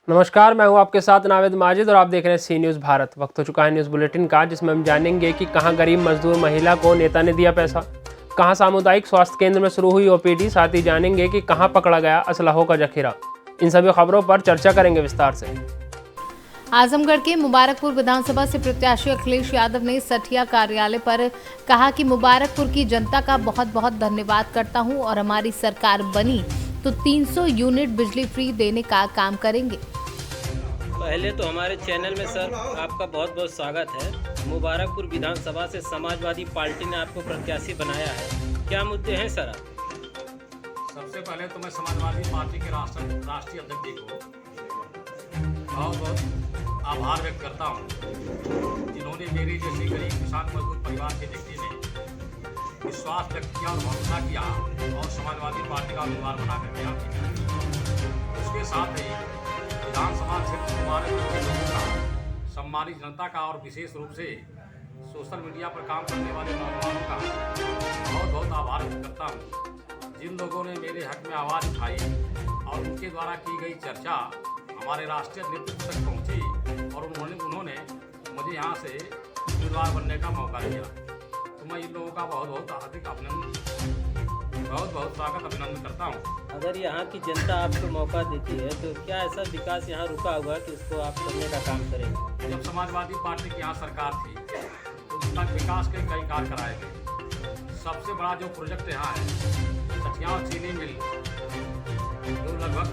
नमस्कार, मैं हूं आपके साथ नावेद माजिद और आप देख रहे हैं सी न्यूज़ भारत। वक्त हो चुका है न्यूज़ बुलेटिन का, जिसमें हम जानेंगे कि कहां गरीब मजदूर महिला को नेता ने दिया पैसा, कहां सामुदायिक स्वास्थ्य केंद्र में शुरू हुई ओपीडी, साथ ही जानेंगे कि कहां पकड़ा गया असलहों का जखीरा। इन सभी खबरों पर चर्चा करेंगे विस्तार से। आजमगढ़ के मुबारकपुर विधानसभा से प्रत्याशी अखिलेश यादव ने सठिया कार्यालय पर कहा कि मुबारकपुर की जनता का बहुत बहुत धन्यवाद करता हूं और हमारी सरकार बनी तो 300 यूनिट बिजली फ्री देने का काम करेंगे। पहले तो हमारे चैनल में सर आपका बहुत बहुत स्वागत है। मुबारकपुर विधानसभा से समाजवादी पार्टी ने आपको प्रत्याशी बनाया है, क्या मुद्दे हैं सर? सबसे पहले तो मैं समाजवादी पार्टी के राष्ट्रीय अध्यक्ष जी को बहुत बहुत आभार व्यक्त करता हूँ, जिन्होंने मेरी जैसी गरीब किसान मजदूर परिवार के व्यक्ति ने विश्वास व्यक्त किया और भरोसा किया और समाजवादी पार्टी का उम्मीदवार बनाकर के आप जीते। उसके साथ ही विधानसभा क्षेत्र मुबारकपुर के लोगों का, सम्मानित जनता का और विशेष रूप से सोशल मीडिया पर काम करने वाले नौजवानों का बहुत बहुत आभार व्यक्त करता हूँ, जिन लोगों ने मेरे हक में आवाज़ उठाई और उनके द्वारा की गई चर्चा हमारे राष्ट्रीय नेतृत्व तक पहुँची और उन्होंने मुझे यहाँ से उम्मीदवार बनने का मौका दिया। तो मैं इन लोगों का बहुत बहुत हार्दिक स्वागत अभिनंदन करता हूँ। अगर यहाँ की जनता आपको मौका देती है तो क्या ऐसा विकास यहाँ रुका हुआ कि इसको आप करने का काम करेंगे? जब समाजवादी पार्टी की यहाँ सरकार थी तो उस तक विकास के कई कार्य कराए गए। सबसे बड़ा जो प्रोजेक्ट यहाँ है सठिया और चीनी मिल, जो लगभग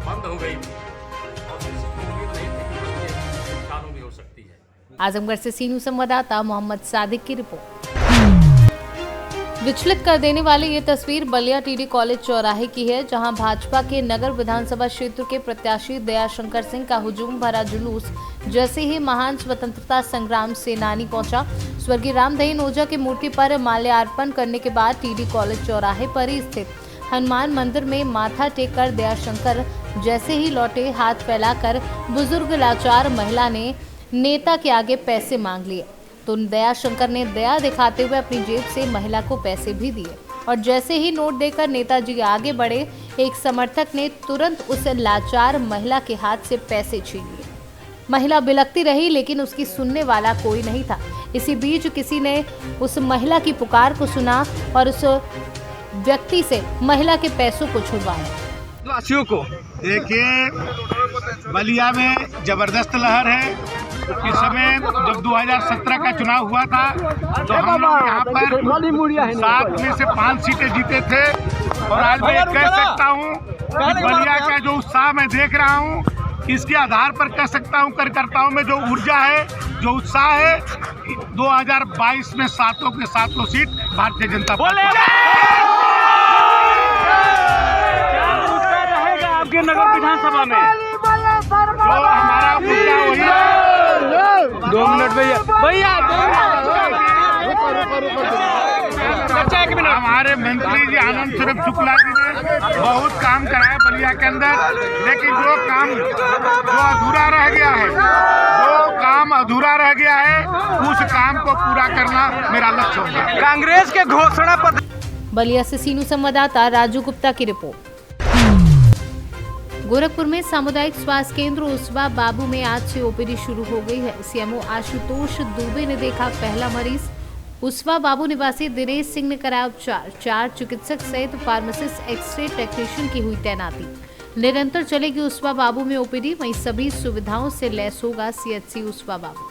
बंद हो गई थी और किसी को उम्मीद नहीं थी कि ये चालू भी हो सकती है। आजमगढ़ से सी न्यूज़ संवाददाता मोहम्मद सादिक की रिपोर्ट। विचलित कर देने वाली ये तस्वीर बलिया टीडी कॉलेज चौराहे की है, जहां भाजपा के नगर विधानसभा क्षेत्र के प्रत्याशी दयाशंकर सिंह का हुजूम भरा जुलूस जैसे ही महान स्वतंत्रता संग्राम सेनानी पहुंचा। स्वर्गीय रामदहीन ओझा की मूर्ति पर माल्यार्पण करने के बाद टीडी कॉलेज चौराहे पर ही स्थित हनुमान मंदिर में माथा टेक कर दयाशंकर जैसे ही लौटे, हाथ फैलाकर बुजुर्ग लाचार महिला ने नेता के आगे पैसे मांग लिए तो दयाशंकर ने दया दिखाते हुए अपनी जेब से महिला को पैसे भी दिए और जैसे ही नोट देकर नेताजी आगे बढ़े, एक समर्थक ने तुरंत उस लाचार महिला के हाथ से पैसे छीन लिए। महिला बिलखती रही लेकिन उसकी सुनने वाला कोई नहीं था। इसी बीच किसी ने उस महिला की पुकार को सुना और उस व्यक्ति से महिला के पैसों को छुड़वाया। वासियों को देखिए, बलिया में जबरदस्त लहर है। इस समय जब 2017 का चुनाव हुआ था तो हम लोग यहाँ पर 7 में से 5 सीटें जीते थे और आज मैं कह सकता हूँ कि बलिया का जो उत्साह मैं देख रहा हूँ, इसके आधार पर कह सकता हूँ कार्यकर्ताओं में जो ऊर्जा है, जो उत्साह है, 2022 में सातों के सातों सीट भारतीय जनता पार्टी। आपके नगर विधानसभा में जो हमारा मुद्दा वही है। 2 मिनट भैया हमारे मंत्री जी आनंद स्वरूप शुक्ला जी ने बहुत काम कराया बलिया के अंदर, लेकिन जो काम अधूरा रह गया है उस काम को पूरा करना मेरा लक्ष्य होगा। कांग्रेस के घोषणा पत्र। बलिया से सीनू संवाददाता राजू गुप्ता की रिपोर्ट। गोरखपुर में सामुदायिक स्वास्थ्य केंद्र उसवा बाबू में आज से ओपीडी शुरू हो गई है। सीएमओ आशुतोष दुबे ने देखा पहला मरीज। उसवा बाबू निवासी दिनेश सिंह ने कराया उपचार। 4 चिकित्सक सहित फार्मासिस्ट, एक्सरे टेक्नीशियन की हुई तैनाती। निरंतर चलेगी उसवा बाबू में ओपीडी, वहीं सभी सुविधाओं से लैस होगा सीएचसी उसवा बाबू।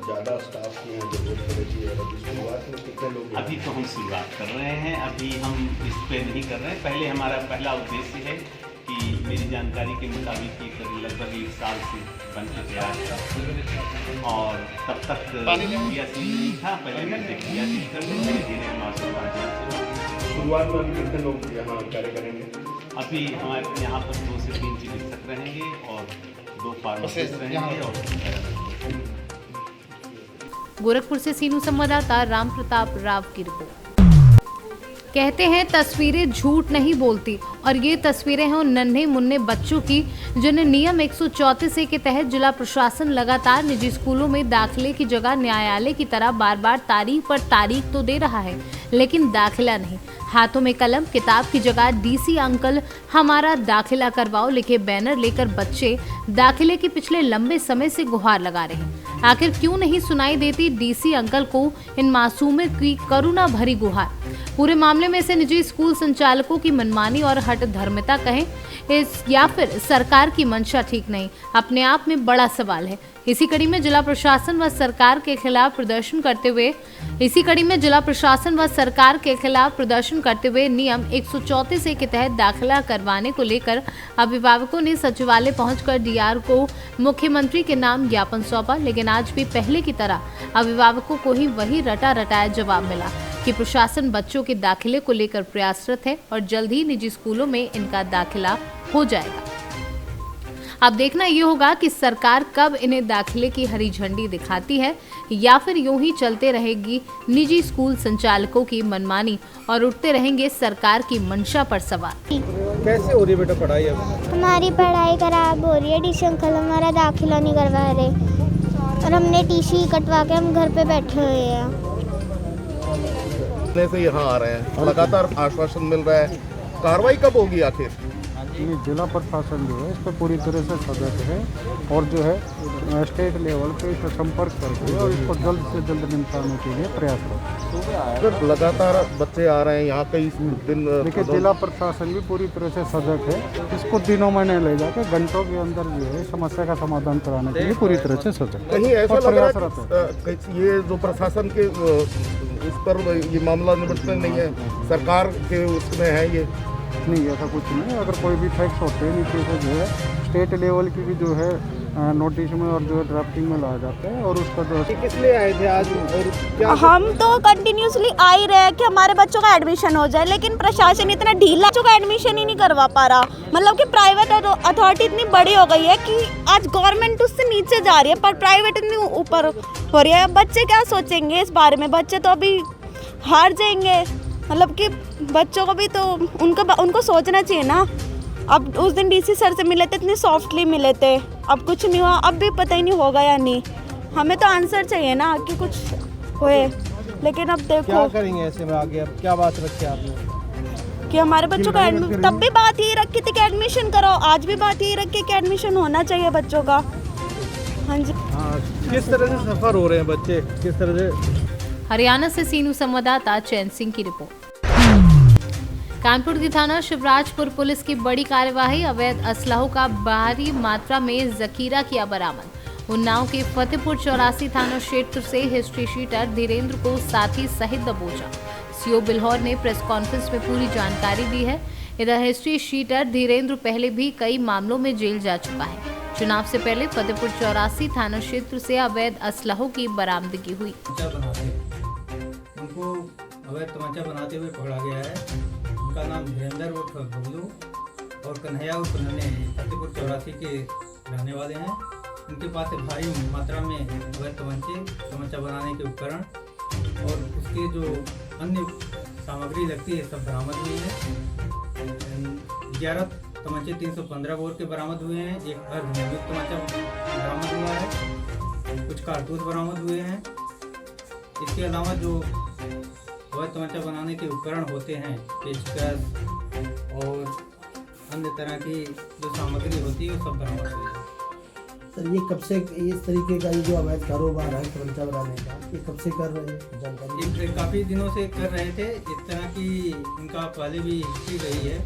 ज़्यादा स्टाफ की जरूरत पड़ेगी और अभी शुरुआत में कितने लोग? अभी तो हम शुरुआत कर रहे हैं, अभी हम इस पे नहीं कर रहे हैं। पहले हमारा पहला उद्देश्य है कि मेरी जानकारी के मुताबिक लगभग 1 साल से बन के तैयार था और तब तक नहीं था। पहले मैंने किया शुरुआत में अभी कितने लोग यहाँ कार्य करेंगे? अभी हमारे यहाँ पर 2 से 3 चिकित्सक रहेंगे और 2 फार्मासिस्ट रहेंगे और गोरखपुर से सीनू संवाददाता राम प्रताप राव की रिपोर्ट। कहते हैं तस्वीरें झूठ नहीं बोलती और ये तस्वीरें हैं उन नन्हे मुन्ने बच्चों की जिन्हें नियम 134A के तहत जिला प्रशासन लगातार निजी स्कूलों में दाखिले की जगह न्यायालय की तरह बार बार तारीख पर तारीख तो दे रहा है लेकिन दाखिला नहीं। हाथों में कलम, किताब की जगह डीसी अंकल हमारा दाखिला करवाओ लिखे बैनर लेकर बच्चे दाखिले की पिछले लंबे समय से गुहार लगा रहे हैं। आखिर क्यों नहीं सुनाई देती डीसी अंकल को इन मासूमों की करुणा भरी गुहार? पूरे मामले में से निजी स्कूल संचालकों की मनमानी और हठ धर्मिता कहें या फिर सरकार की मंशा ठीक नहीं, अपने आप में बड़ा सवाल है। इसी कड़ी में जिला प्रशासन व सरकार के खिलाफ प्रदर्शन करते हुए नियम 134 के तहत दाखिला करवाने को लेकर अभिभावकों ने सचिवालय पहुंचकर डीआर को मुख्यमंत्री के नाम ज्ञापन सौंपा। लेकिन आज भी पहले की तरह अभिभावकों को ही वही रटा रटाया जवाब मिला कि प्रशासन बच्चों के दाखिले को लेकर प्रयासरत है और जल्द ही निजी स्कूलों में इनका दाखिला हो जाएगा। अब देखना ये होगा कि सरकार कब इन्हें दाखिले की हरी झंडी दिखाती है या फिर यूं ही चलते रहेगी निजी स्कूल संचालकों की मनमानी और उठते रहेंगे सरकार की मंशा पर सवाल। कैसे हो रही है बेटा पढ़ाई अब? हमारी पढ़ाई खराब हो रही है, डीसी अंकल हमारा दाखिला नहीं करवा रहे और हमने टीसी कटवा के हम घर पे बैठे हुए हैं। से यहाँ आ रहे हैं, लगातार आश्वासन मिल रहा है, कार्रवाई कब होगी आखिर? ये जिला प्रशासन जो है इस पर पूरी तरह से सजग है और जो है स्टेट लेवल पे इस पर संपर्क करके और इसको जल्द से जल्द निपटाने के लिए प्रयासरत। लगातार बच्चे आ रहे हैं यहाँ, कई दिन। देखिए जिला प्रशासन भी पूरी तरह से सजग है, इसको दिनों में नहीं ले जाकर घंटों के अंदर जो है समस्या का समाधान कराने के लिए पूरी तरह से सजग। कहीं ऐसा लग रहा है ये जो प्रशासन के उस पर ये मामला निपटने नहीं है, सरकार के उसमें है ये नहीं, ऐसा कुछ नहीं। अगर कोई भी फैक्ट्स होते हैं नीचे से जो है स्टेट लेवल की भी जो है नोटिस में और जो है ड्राफ्टिंग में लाया जाता है और उसका जो है। किस लिए आए थे आज और क्या? हम तो कंटिन्यूसली आ ही रहे हैं कि हमारे बच्चों का एडमिशन हो जाए, लेकिन प्रशासन इतना ढीला बच्चों का एडमिशन ही नहीं करवा पा रहा। मतलब कि प्राइवेट अथॉरिटी इतनी बड़ी हो गई है कि आज गवर्नमेंट उससे नीचे जा रही है पर प्राइवेट इतनी ऊपर हो रही है। बच्चे क्या सोचेंगे इस बारे में? बच्चे तो अभी हार जाएंगे। मतलब कि बच्चों को भी तो उनको सोचना चाहिए ना। अब उस दिन डीसी सर से मिले थे, इतने सॉफ्टली मिले थे, अब कुछ नहीं हुआ, अब भी पता ही नहीं होगा या नहीं। हमें तो आंसर चाहिए ना कि कुछ होए। लेकिन अब देखो क्या करेंगे ऐसे में आगे? अब क्या बात रखी आपने कि हमारे बच्चों का तब भी बात यही रखी थी कि एडमिशन कराओ, आज भी बात यही रखी कि एडमिशन होना चाहिए बच्चों का। हाँ जी। किस तरह से सफर हो रहे हैं बच्चे, किस तरह से? हरियाणा से सीनू संवाददाता चैन सिंह की रिपोर्ट। कानपुर की थाना शिवराजपुर पुलिस की बड़ी कार्यवाही, अवैध असलहों का भारी मात्रा में जखीरा किया बरामद। उन्नाव के फतेहपुर 84 थाना क्षेत्र से हिस्ट्री शीटर धीरेन्द्र को साथी सहित दबोचा। सीओ बिल्हौर ने प्रेस कॉन्फ्रेंस में पूरी जानकारी दी है। इधर हिस्ट्री शीटर धीरेन्द्र पहले भी कई मामलों में जेल जा चुका है। चुनाव से पहले फतेहपुर 84 थाना क्षेत्र से अवैध असलहों की बरामदगी हुई। उनको अवैध तमाचा बनाते हुए पकड़ा गया है। उनका नाम धीरेन्द्र उर्फ बबलू और कन्हैया उर्फ नन्हे फतेहपुर 84 के रहने वाले हैं। उनके पास से भारी मात्रा में अवैध तमाचा बनाने के उपकरण और उसके जो अन्य सामग्री लगती है सब बरामद हुई है। 11 तमाचे 315 बोर के बरामद हुए हैं। एक अर्धनिर्मित तमाचा बरामद हुआ है। कुछ कारतूस बरामद हुए हैं। इसके अलावा जो अवैध तमाचा बनाने के उपकरण होते हैं, पेचकस और अन्य तरह की जो सामग्री होती है वो सब बरामद हुई है। सर ये कब से इस तरीके का ये जो अवैध कारोबार है तमंचा बनाने का, ये कब से कर रहे हैं? जानकारी काफ़ी दिनों से कर रहे थे। इस तरह की इनका पहले भी हिस्ट्री रही है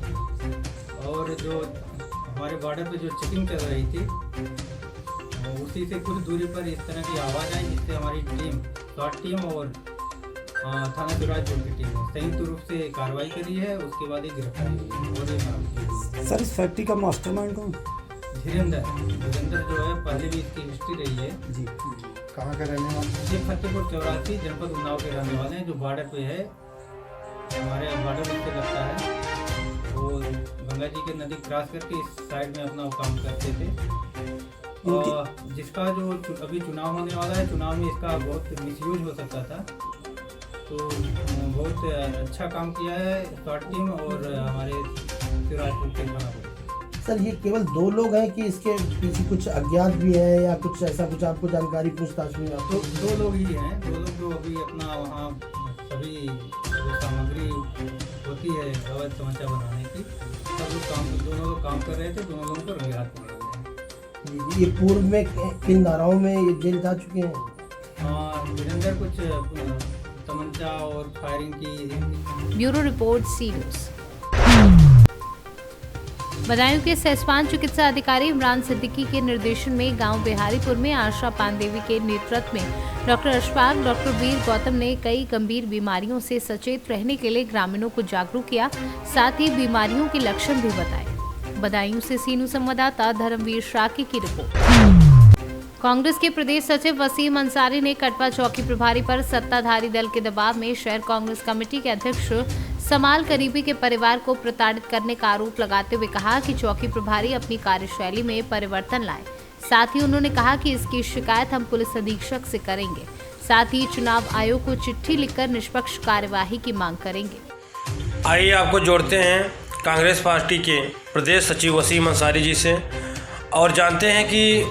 और जो हमारे बॉर्डर पे जो चेकिंग चल रही थी उसी से कुछ दूरी पर इस तरह की आवाज़ आई, जिससे हमारी टीम स्वाट टीम और थाना शिवराजपुर की टीम ने संयुक्त रूप से कार्रवाई करी है। उसके बाद एक गिरफ्तारी हुई और ये बरामदगी। सर इस फैक्ट्री का मास्टरमाइंड कौन? धीरेन्द्र जो है पहले भी इसकी हिस्ट्री रही है जी। कहाँ का रहने वाले? ये फतेहपुर 84 जनपद उन्नाव के रहने वाले हैं, जो बॉर्डर पे है, हमारे बॉर्डर पे लगता है। वो गंगा जी के नदी क्रॉस करके इस साइड में अपना काम करते थे। और जिसका जो अभी चुनाव होने वाला है, चुनाव में इसका बहुत मिसयूज हो सकता था, तो बहुत अच्छा काम किया है स्वाट टीम और हमारे शिवराजपुर के थाना को। सर ये केवल 2 लोग हैं कि इसके पीछे कुछ अज्ञात भी है या कुछ ऐसा कुछ आपको जानकारी पूछताछ में? तो 2 लोग ही हैं। 2 लोग जो अभी अपना वहाँ सभी सामग्री होती है अवैध तमंचा बनाने की, सब लोग दोनों लोग काम कर रहे थे, दोनों लोगों को रंगे हाथ पकड़ लिया। ये पूर्व में किन धाराओं में ये जेल जा चुके हैं? वीरेंद्र कुछ तमंचा और फायरिंग की। Bureau report C news. Badaun के सहसपान चिकित्सा अधिकारी इमरान सिद्दीकी के निर्देशन में गांव बिहारीपुर में आशा पानदेवी के नेतृत्व में डॉक्टर अशफाक, डॉक्टर वीर गौतम ने कई गंभीर बीमारियों से सचेत रहने के लिए ग्रामीणों को जागरूक किया, साथ ही बीमारियों के लक्षण भी बताए। बदायूं से सीनू संवाददाता धर्मवीर शाकी की रिपोर्ट। कांग्रेस के प्रदेश सचिव वसीम अंसारी ने कटवा चौकी प्रभारी पर सत्ताधारी दल के दबाव में शहर कांग्रेस कमेटी के अध्यक्ष समाल करीबी के परिवार को प्रताड़ित करने का आरोप लगाते हुए कहा कि चौकी प्रभारी अपनी कार्यशैली में परिवर्तन लाए। साथ ही उन्होंने कहा कि इसकी शिकायत हम पुलिस अधीक्षक से करेंगे, साथ ही चुनाव आयोग को चिट्ठी लिखकर निष्पक्ष कार्यवाही की मांग करेंगे। आइए आपको जोड़ते हैं कांग्रेस पार्टी के प्रदेश सचिव वसीम अंसारी जी से और जानते हैं कि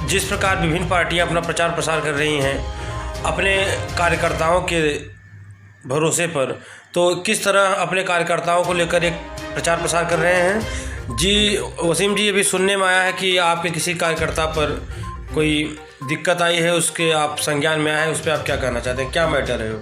जिस प्रकार विभिन्न पार्टियां अपना प्रचार प्रसार कर रही हैं अपने कार्यकर्ताओं के भरोसे पर, तो किस तरह अपने कार्यकर्ताओं को लेकर एक प्रचार प्रसार कर रहे हैं। जी वसीम जी, अभी सुनने में आया है कि आपके किसी कार्यकर्ता पर कोई दिक्कत आई है, उसके आप संज्ञान में आए हैं, उस पर आप क्या कहना चाहते हैं, क्या मैटर है?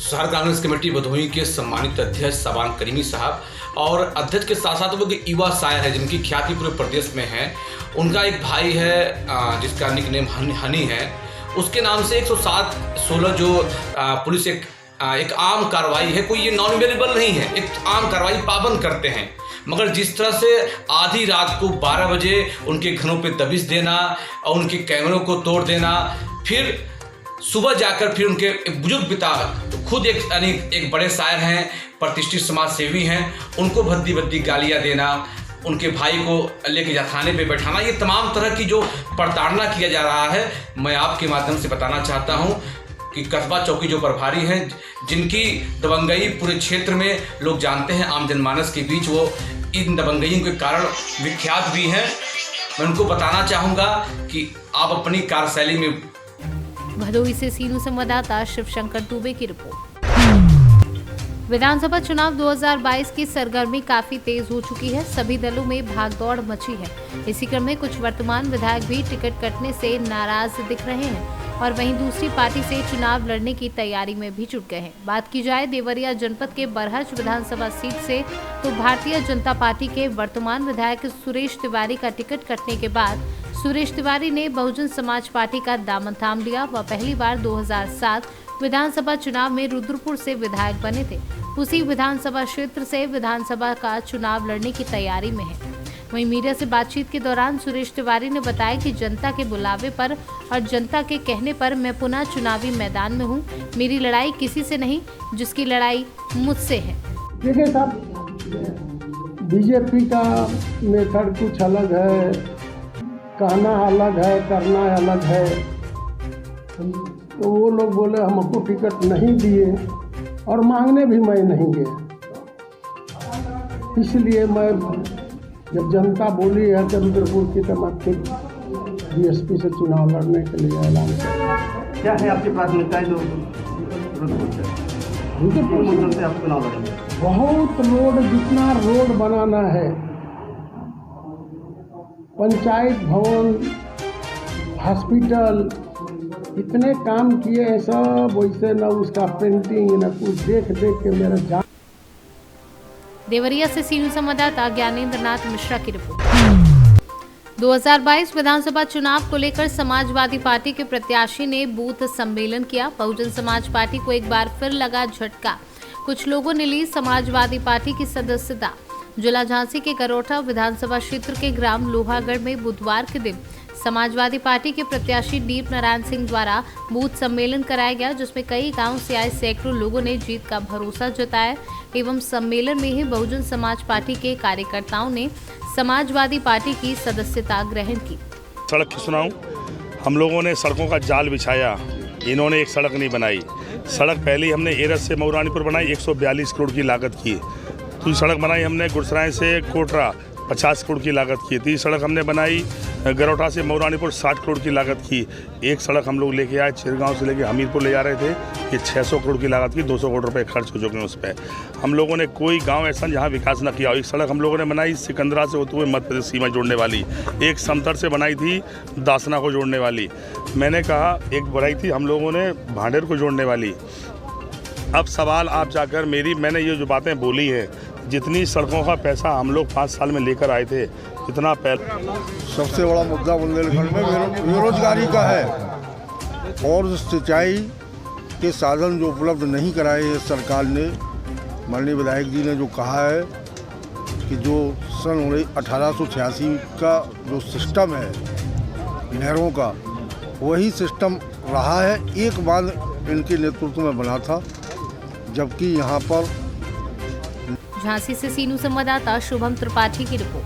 शहर कांग्रेस कमेटी भदोही के सम्मानित अध्यक्ष शबान करीमी साहब और अध्यक्ष के साथ साथ वो युवा शायर है जिनकी ख्याति पूरे प्रदेश में है, उनका एक भाई है जिसका निकनेम हनी है, उसके नाम से 107/16 जो पुलिस एक आम कार्रवाई है, कोई ये नॉन अवेलेबल नहीं है, एक आम कार्रवाई पाबंद करते हैं। मगर जिस तरह से आधी रात को 12 बजे उनके घरों पे दबिश देना और उनके कैमरों को तोड़ देना, फिर सुबह जाकर फिर उनके बुजुर्ग पिता खुद एक बड़े शायर हैं, प्रतिष्ठित समाज सेवी हैं, उनको भद्दी गालियाँ देना, उनके भाई को लेके जा थाने पे बैठाना, ये तमाम तरह की जो प्रताड़ना किया जा रहा है, मैं आपके माध्यम से बताना चाहता हूँ कि कस्बा चौकी जो प्रभारी हैं, जिनकी दबंगई पूरे क्षेत्र में लोग जानते हैं, आम जनमानस के बीच वो इन दबंगइयों के कारण विख्यात भी हैं, मैं उनको बताना चाहूँगा कि आप अपनी कार्यशैली में। भदोही से सीनू संवाददाता शिवशंकर दुबे की रिपोर्ट। विधानसभा चुनाव 2022 की सरगर्मी काफी तेज हो चुकी है, सभी दलों में भागदौड़ मची है। इसी क्रम में कुछ वर्तमान विधायक भी टिकट कटने से नाराज दिख रहे हैं और वहीं दूसरी पार्टी से चुनाव लड़ने की तैयारी में भी जुट गए हैं। बात की जाए देवरिया जनपद के बरहज विधानसभा सीट से, तो भारतीय जनता पार्टी के वर्तमान विधायक सुरेश तिवारी का टिकट कटने के बाद सुरेश तिवारी ने बहुजन समाज पार्टी का दामन थाम लिया। वह पहली बार 2007 विधानसभा चुनाव में रुद्रपुर से विधायक बने थे। उसी विधानसभा क्षेत्र से विधानसभा का चुनाव लड़ने की तैयारी में है। वहीं मीडिया से बातचीत के दौरान सुरेश तिवारी ने बताया कि जनता के बुलावे पर और जनता के कहने पर मैं पुनः चुनावी मैदान में हूं। मेरी लड़ाई किसी से नहीं, जिसकी लड़ाई मुझसे है। देखिए साहब, बीजेपी का मेथड कुछ अलग है, कहना अलग है, करना अलग है। तो वो लोग बोले हमको टिकट नहीं दिए और मांगने भी मैं नहीं गया, इसलिए मैं जब जनता बोली है कि रुद्रपुर की, तो मैं फिर बीएसपी से चुनाव लड़ने के लिए ऐलान किया। क्या है आपकी प्राथमिकताएं जो रुद्रपुर से आप चुनाव लड़ेंगे? बहुत रोड, जितना रोड बनाना है, पंचायत भवन, हॉस्पिटल, इतने काम किए हैं सब, वैसे न उसका पेंटिंग न कुछ, देख के मेरा जान। देवरिया से सीनू संवाददाता ज्ञानेंद्र नाथ मिश्रा की रिपोर्ट। 2022 विधानसभा चुनाव को लेकर समाजवादी पार्टी के प्रत्याशी ने बूथ सम्मेलन किया। बहुजन समाज पार्टी को एक बार फिर लगा झटका। कुछ लोगों ने ली समाजवादी पार्टी की सदस्यता। जिला झांसी के करोठा विधानसभा क्षेत्र के ग्राम लोहागढ़ में बुधवार के दिन समाजवादी पार्टी के प्रत्याशी दीप नारायण सिंह द्वारा बूथ सम्मेलन कराया गया, जिसमें कई गांव से आए सैकड़ों लोगों ने जीत का भरोसा जताया एवं सम्मेलन में ही बहुजन समाज पार्टी के कार्यकर्ताओं ने समाजवादी पार्टी की सदस्यता ग्रहण की। सड़क की सुनाऊं, हम लोगों ने सड़कों का जाल बिछाया, इन्होंने एक सड़क नहीं बनाई। सड़क पहले हमने एरस से मऊरानीपुर बनाई, 142 करोड़ की लागत की। दूसरी सड़क बनाई हमने गुरसराय से कोटरा, 50 करोड़ की लागत की। 30 सड़क हमने बनाई गरौटा से मऊरानीपुर 60 करोड़ की लागत की। एक सड़क हम लोग लेके आए चिरगांव से लेके हमीरपुर ले जा रहे थे, ये 600 करोड़ की लागत की, 200 करोड़ रुपए खर्च हो चुके हैं उस पर। हम लोगों ने कोई गांव ऐसा जहां विकास न किया। एक सड़क हम लोगों ने बनाई सिकंदरा से होते हुए मध्य प्रदेश सीमा जोड़ने वाली, एक समतर से बनाई थी दासना को जोड़ने वाली, मैंने कहा एक बनाई थी हम लोगों ने भांडेर को जोड़ने वाली। अब सवाल आप जाकर मैंने ये जो बातें बोली हैं, जितनी सड़कों का पैसा हम लोग 5 साल में लेकर आए थे, इतना सबसे बड़ा मुद्दा बुंदेलखंड में बेरोजगारी का है और सिंचाई के साधन जो उपलब्ध नहीं कराए हैं सरकार ने। माननीय विधायक जी ने जो कहा है कि जो सन 1886 का जो सिस्टम है नहरों का, वही सिस्टम रहा है। एक बार इनके नेतृत्व में बना था, जबकि यहाँ पर झांसी से सीनू संवाददाता शुभम त्रिपाठी की रिपोर्ट।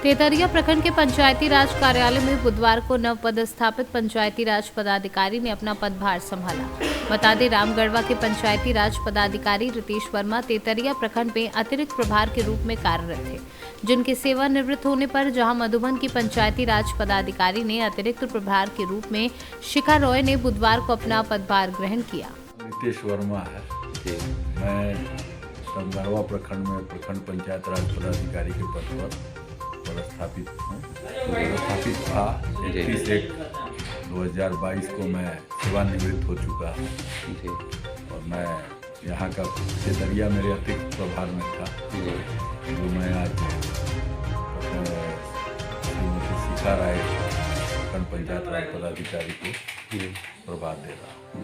तेतरिया प्रखंड के पंचायती राज कार्यालय में बुधवार को नव पदस्थापित पंचायती राज पदाधिकारी ने अपना पदभार संभाला। बता दें, रामगढ़वा के पंचायती राज पदाधिकारी रितेश वर्मा तेतरिया प्रखंड में अतिरिक्त प्रभार के रूप में कार्यरत थे, जिनके सेवानिवृत्त होने पर जहां मधुबन की पंचायती राज पदाधिकारी ने अतिरिक्त प्रभार के रूप में शिखा रॉय ने बुधवार को अपना पदभार ग्रहण किया। रितेश वर्मा है, मैं रामगढ़वा प्रखंड में प्रखंड पंचायत राज पदाधिकारी के पद पर पदस्थापित हूँ। पदस्थापित था 31/1/2022 को मैं सेवानिवृत्त हो चुका हूँ और मैं यहाँ का तेतरिया मेरे अतिरिक्त प्रभार में था, जो मैं आज श्रीमती शिखा राय प्रखंड पंचायत राज पदाधिकारी को प्रभार दे रहा हूँ।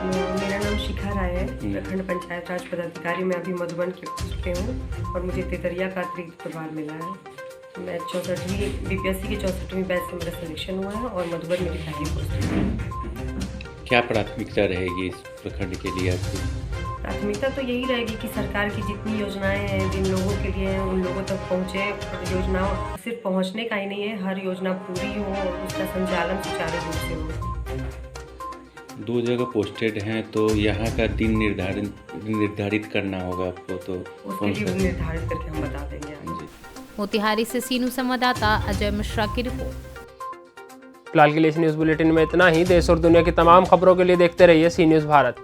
मेरा नाम शिखा राय है, प्रखंड पंचायत राज पदाधिकारी। मैं अभी मधुबन के पोस्ट पे हूँ और मुझे तेतरिया का अतिरिक्त प्रभार मिला है। मैं 64वीं बीपीएससी की 64वीं बैच से मेरा सिलेक्शन हुआ है और मधुबन मेरी पहली पोस्ट है। क्या प्राथमिकता रहेगी इस प्रखंड के लिए आपकी? प्राथमिकता तो यही रहेगी कि सरकार की जितनी योजनाएं हैं जिन लोगों के लिए हैं उन लोगों तक पहुँचे। योजनाओं सिर्फ पहुँचने का ही नहीं है, हर योजना पूरी हो और उसका संचालन सुचारू रूप से हो। 2 जगह पोस्टेड हैं तो यहाँ का दिन निर्धारित करना होगा आपको, तो उसके लिए निर्धारित करके हम बता देंगे। मोतिहारी से सीनू संवाददाता अजय मिश्रा की रिपोर्ट। फिलहाल के लिए इस न्यूज़ बुलेटिन में इतना ही। देश और दुनिया की तमाम खबरों के लिए देखते रहिए सी न्यूज़ भारत।